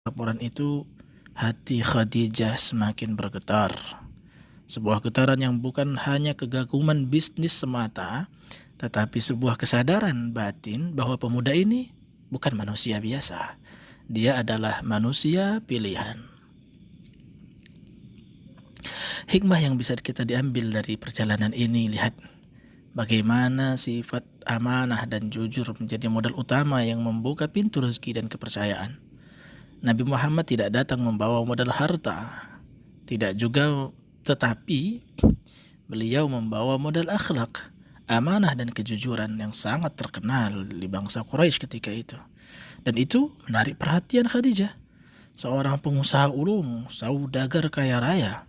laporan itu, hati Khadijah semakin bergetar. Sebuah getaran yang bukan hanya kekaguman bisnis semata, tetapi sebuah kesadaran batin bahwa pemuda ini bukan manusia biasa. Dia adalah manusia pilihan. Hikmah yang bisa kita diambil dari perjalanan ini, lihat bagaimana sifat amanah dan jujur menjadi modal utama yang membuka pintu rezeki dan kepercayaan. Nabi Muhammad tidak datang membawa modal harta, tidak juga, tetapi beliau membawa modal akhlak, amanah dan kejujuran yang sangat terkenal di bangsa Quraisy ketika itu. Dan itu menarik perhatian Khadijah, seorang pengusaha ulung, saudagar kaya raya.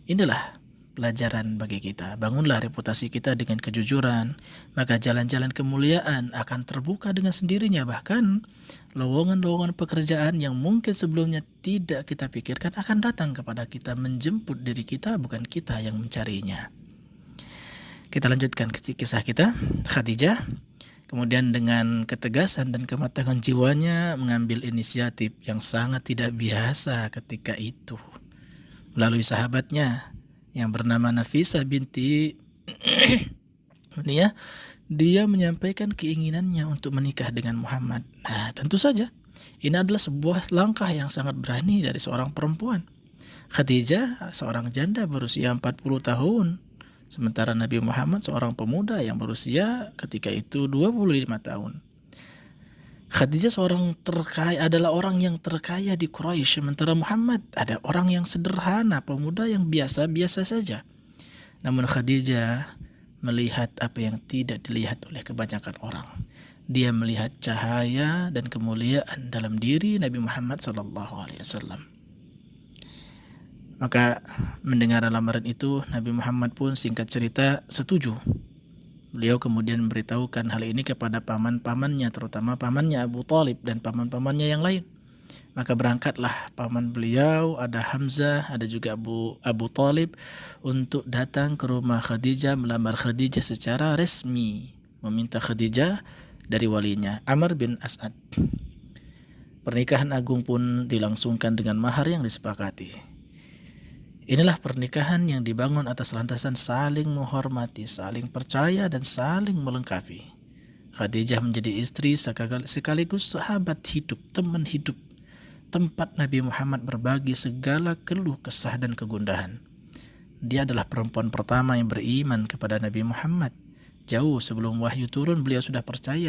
Inilah pelajaran bagi kita. Bangunlah reputasi kita dengan kejujuran, maka jalan-jalan kemuliaan akan terbuka dengan sendirinya. Bahkan lowongan-lowongan pekerjaan yang mungkin sebelumnya tidak kita pikirkan akan datang kepada kita, menjemput diri kita, bukan kita yang mencarinya. Kita lanjutkan kisah kita. Khadijah kemudian dengan ketegasan dan kematangan jiwanya mengambil inisiatif yang sangat tidak biasa ketika itu. Melalui sahabatnya yang bernama Nafisah binti Muniyah, dia menyampaikan keinginannya untuk menikah dengan Muhammad. Nah, tentu saja ini adalah sebuah langkah yang sangat berani dari seorang perempuan. Khadijah seorang janda berusia 40 tahun, sementara Nabi Muhammad seorang pemuda yang berusia ketika itu 25 tahun. Khadijah adalah orang yang terkaya di Quraisy, sementara Muhammad ada orang yang sederhana, pemuda yang biasa-biasa saja. Namun Khadijah melihat apa yang tidak dilihat oleh kebanyakan orang. Dia melihat cahaya dan kemuliaan dalam diri Nabi Muhammad SAW. Maka mendengar lamaran itu, Nabi Muhammad pun singkat cerita setuju. Beliau kemudian memberitahukan hal ini kepada paman-pamannya, terutama pamannya Abu Talib dan paman-pamannya yang lain. Maka berangkatlah paman beliau, ada Hamzah, ada juga Abu Talib, untuk datang ke rumah Khadijah, melamar Khadijah secara resmi, meminta Khadijah dari walinya, Amr bin As'ad. Pernikahan agung pun dilangsungkan dengan mahar yang disepakati. Inilah pernikahan yang dibangun atas landasan saling menghormati, saling percaya, dan saling melengkapi. Khadijah menjadi istri sekaligus sahabat hidup, teman hidup, tempat Nabi Muhammad berbagi segala keluh kesah dan kegundahan. Dia adalah perempuan pertama yang beriman kepada Nabi Muhammad. Jauh sebelum wahyu turun, beliau sudah percaya